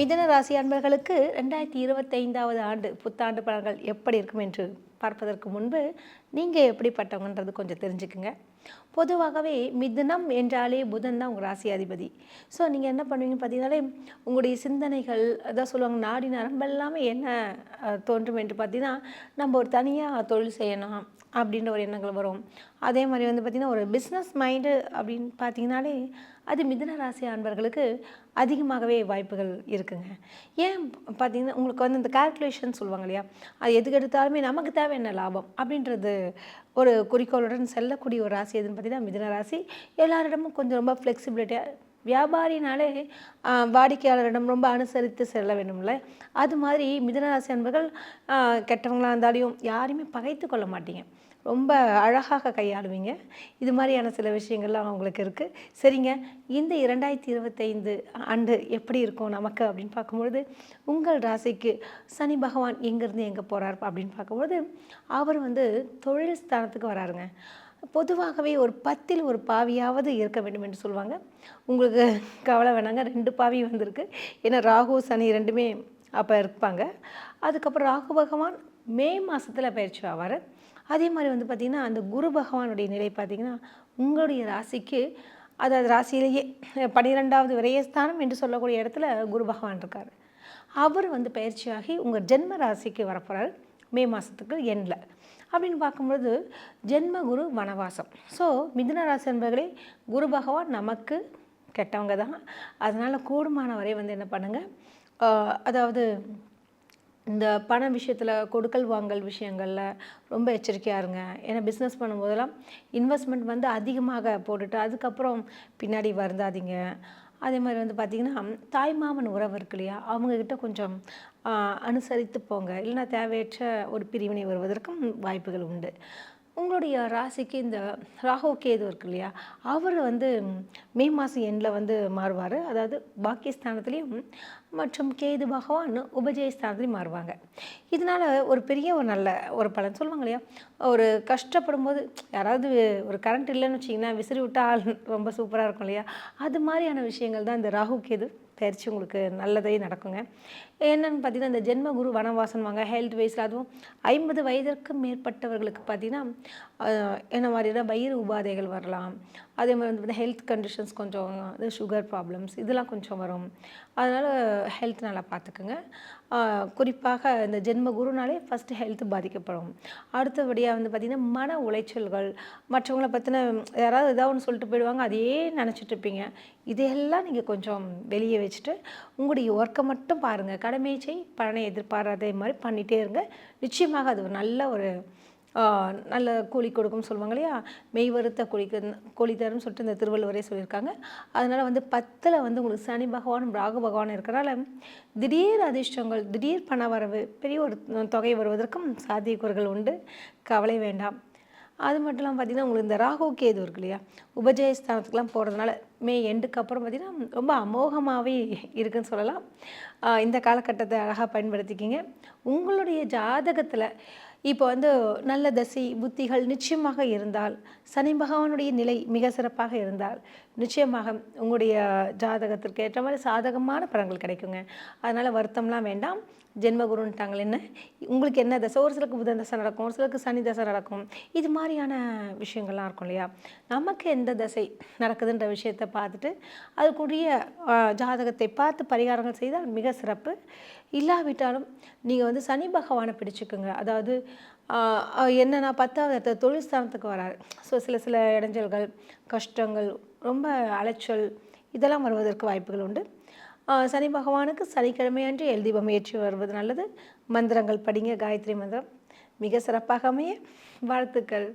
மிதுன ராசி அன்பர்களுக்கு 2025வது ஆண்டு புத்தாண்டு பலன்கள் எப்படி இருக்கும் என்று பார்ப்பதற்கு முன்பு நீங்கள் எப்படிப்பட்டவங்கன்றது கொஞ்சம் தெரிஞ்சுக்குங்க. பொதுவாகவே மிதுனம் என்றாலே புதன் தான் உங்கள் ராசி அதிபதி. ஸோ நீங்கள் என்ன பண்ணுவீங்கன்னு பார்த்தீங்கன்னாலே உங்களுடைய சிந்தனைகள் அதான் சொல்லுவாங்க, நாடி நரம்பு எல்லாமே என்ன தோன்றும் என்று பார்த்தீங்கன்னா, நம்ம ஒரு தனியாக தொழில் செய்யணும் அப்படின்ற ஒரு எண்ணங்கள் வரும். அதே மாதிரி பார்த்திங்கன்னா ஒரு பிஸ்னஸ் மைண்டு அப்படின்னு பார்த்தீங்கன்னாலே அது மிதுன ராசி அன்பர்களுக்கு அதிகமாகவே வாய்ப்புகள் இருக்குங்க. ஏன் பார்த்தீங்கன்னா உங்களுக்கு இந்த கால்குலேஷன் சொல்லுவாங்க இல்லையா, அது எதுக்கு எடுத்தாலுமே நமக்கு தேவை என்ன லாபம் அப்படின்றது ஒரு குறிக்கோளுடன் செல்லக்கூடிய ஒரு ராசி எதுன்னு பார்த்தீங்கன்னா மிதுன ராசி. எல்லாரிடமும் கொஞ்சம் ரொம்ப ஃப்ளெக்சிபிலிட்டியாக, வியாபாரினாலே வாடிக்கையாளரிடம் ரொம்ப அனுசரித்து செல்ல வேண்டும்ல, அது மாதிரி மிதுனராசி அன்பர்கள் கெட்டவங்களாக இருந்தாலையும் யாரையுமே பகைத்து கொள்ள மாட்டீங்க, ரொம்ப அழகாக கையாளுவீங்க. இது மாதிரியான சில விஷயங்கள்லாம் உங்களுக்கு இருக்குது. சரிங்க, இந்த 2025 ஆண்டு எப்படி இருக்கும் நமக்கு அப்படின்னு பார்க்கும்பொழுது, உங்கள் ராசிக்கு சனி பகவான் எங்கேருந்து எங்கே போகிறார் அப்படின்னு பார்க்கும்பொழுது, அவர் தொழில் ஸ்தானத்துக்கு வராருங்க. பொதுவாகவே ஒரு 10ல் ஒரு பாவியாவது இருக்க வேண்டும் என்று சொல்லுவாங்க. உங்களுக்கு கவலை வேணாங்க, 2 பாவி வந்திருக்கு. ஏன்னா ராகு சனி ரெண்டுமே அப்போ இருப்பாங்க. அதுக்கப்புறம் ராகு பகவான் மே மாதத்தில் பயிற்சி ஆவார். அதே மாதிரி பார்த்திங்கன்னா அந்த குரு பகவானுடைய நிலை பார்த்திங்கன்னா உங்களுடைய ராசிக்கு, அதாவது ராசியிலேயே 12வது விரயஸ்தானம் என்று சொல்லக்கூடிய இடத்துல குரு பகவான் இருக்கார். அவர் பயிற்சியாகி உங்கள் ஜென்ம ராசிக்கு வரப்போகிறார் மே மாதத்துக்கு எண்டில். அப்படின்னு பார்க்கும்பொழுது ஜென்ம குரு வனவாசம். ஸோ மிதுன ராசி என்பர்களே, குரு பகவான் நமக்கு கெட்டவங்க தான். அதனால் கூடுமான வரை என்ன பண்ணுங்கள், அதாவது இந்த பண விஷயத்தில் கொடுக்கல் வாங்கல் விஷயங்களில் ரொம்ப எச்சரிக்கையாக இருங்க. ஏன்னா பிஸ்னஸ் பண்ணும்போதெல்லாம் இன்வெஸ்ட்மெண்ட் அதிகமாக போட்டுட்டு அதுக்கப்புறம் பின்னாடி வருந்தாதீங்க. அதே மாதிரி பார்த்திங்கன்னா தாய்மாமன் உறவு இருக்கு இல்லையா, அவங்கக்கிட்ட கொஞ்சம் அனுசரித்து போங்க, இல்லைன்னா தேவையற்ற ஒரு பிரிவினை வருவதற்கும் வாய்ப்புகள் உண்டு. உங்களுடைய ராசிக்கு இந்த ராகு கேது இருக்கு இல்லையா, அவர் மே மாதம் எண்டில் மாறுவார். அதாவது பாக்கியஸ்தானத்துலேயும் மற்றும் கேது பகவான் உபஜயஸ்தானத்துலேயும் மாறுவாங்க. இதனால் ஒரு பெரிய ஒரு நல்ல ஒரு பலன் சொல்லுவாங்க இல்லையா, ஒரு கஷ்டப்படும் போது யாராவது ஒரு கரண்ட் இல்லைன்னு வச்சிங்கன்னா விசிறி விட்டால் ரொம்ப சூப்பராக இருக்கும் இல்லையா, அது மாதிரியான விஷயங்கள் தான் இந்த ராகு கேது பயிற்சி உங்களுக்கு நல்லதே நடக்குங்க. என்னென்னு பார்த்தீங்கன்னா இந்த ஜென்ம குரு வனவாசன் வாங்க ஹெல்த் வைஸில், அதுவும் 50 வயதிற்கு மேற்பட்டவர்களுக்கு பார்த்தீங்கன்னா என்ன மாதிரினா வயிறு உபாதைகள் வரலாம். அதே மாதிரி ஹெல்த் கண்டிஷன்ஸ் கொஞ்சம் சுகர் ப்ராப்ளம்ஸ் இதெல்லாம் கொஞ்சம் வரும். அதனால் ஹெல்த் நல்லா பார்த்துக்குங்க. குறிப்பாக இந்த ஜென்ம குருனாலே ஃபஸ்ட்டு ஹெல்த் பாதிக்கப்படும். அடுத்தபடியாக பார்த்திங்கன்னா மன உளைச்சல்கள், மற்றவங்களை பற்றின யாராவது ஏதாவது ஒன்று சொல்லிட்டு போயிடுவாங்க, அதையே நினச்சிட்டு இருப்பீங்க. இதையெல்லாம் நீங்கள் கொஞ்சம் வெளியே வச்சுட்டு உங்களுடைய ஒர்க்கை மட்டும் பாருங்கள். கடமை செய், பலனை எதிர்பாராதே மாதிரி பண்ணிகிட்டே இருங்க. நிச்சயமாக அது ஒரு நல்ல கூலி கொடுக்கும்னு சொல்லுவாங்க இல்லையா, மெய் வருத்த கூலி தரும்னு சொல்லிட்டு இந்த திருவள்ளுவரே சொல்லியிருக்காங்க. அதனால் 10ல் உங்களுக்கு சனி பகவானும் ராகு பகவானும் இருக்கிறனால திடீர் அதிர்ஷ்டங்கள், திடீர் பண வரவு, பெரிய ஒரு தொகை வருவதற்கும் சாத்தியக்கூறுகள் உண்டு. கவலை வேண்டாம். அது மட்டும் இல்லாமல் பார்த்திங்கன்னா உங்களுக்கு இந்த ராகு கேது இருக்கு இல்லையா, உபஜயஸ்தானத்துக்குலாம் போகிறதுனால மே எண்டுக்கு அப்புறம் பார்த்திங்கன்னா ரொம்ப அமோகமாகவே இருக்குதுன்னு சொல்லலாம். இந்த காலகட்டத்தை அழகாக பயன்படுத்திக்கிங்க. உங்களுடைய ஜாதகத்தில் இப்போ நல்ல தசை புத்திகள் நிச்சயமாக இருந்தால், சனி பகவானுடைய நிலை மிக சிறப்பாக இருந்தால் நிச்சயமாக உங்களுடைய ஜாதகத்திற்கு ஏற்ற மாதிரி சாதகமான பலன்கள் கிடைக்குங்க. அதனால் வருத்தம்லாம் வேண்டாம். ஜென்மகுருன்ட்டாங்கள் என்ன, உங்களுக்கு என்ன தசை, ஒரு சிலருக்கு புதன் தசை நடக்கும், ஒரு சிலருக்கு சனி தசை நடக்கும். இது மாதிரியான விஷயங்கள்லாம் இருக்கும் இல்லையா, நமக்கு எந்த தசை நடக்குதுன்ற விஷயத்தை பார்த்துட்டு அதுக்குரிய ஜாதகத்தை பார்த்து பரிகாரங்கள் செய்தால் மிக சிறப்பு. இல்லாவிட்டாலும் நீங்கள் சனி பகவானை பிடிச்சிக்குங்க. அதாவது என்னென்னா 10வது இடத்துல தொழில் ஸ்தானத்துக்கு வராரு. ஸோ சில இடைஞ்சல்கள், கஷ்டங்கள், ரொம்ப அலைச்சல் இதெல்லாம் வருவதற்கு வாய்ப்புகள் உண்டு. சனி பகவானுக்கு சனிக்கிழமை அன்று எல் தீபம் ஏற்றி வருவது நல்லது. மந்திரங்கள் படிங்க, காயத்ரி மந்திரம் மிக சிறப்பாக அமைய வாழ்த்துக்கள்.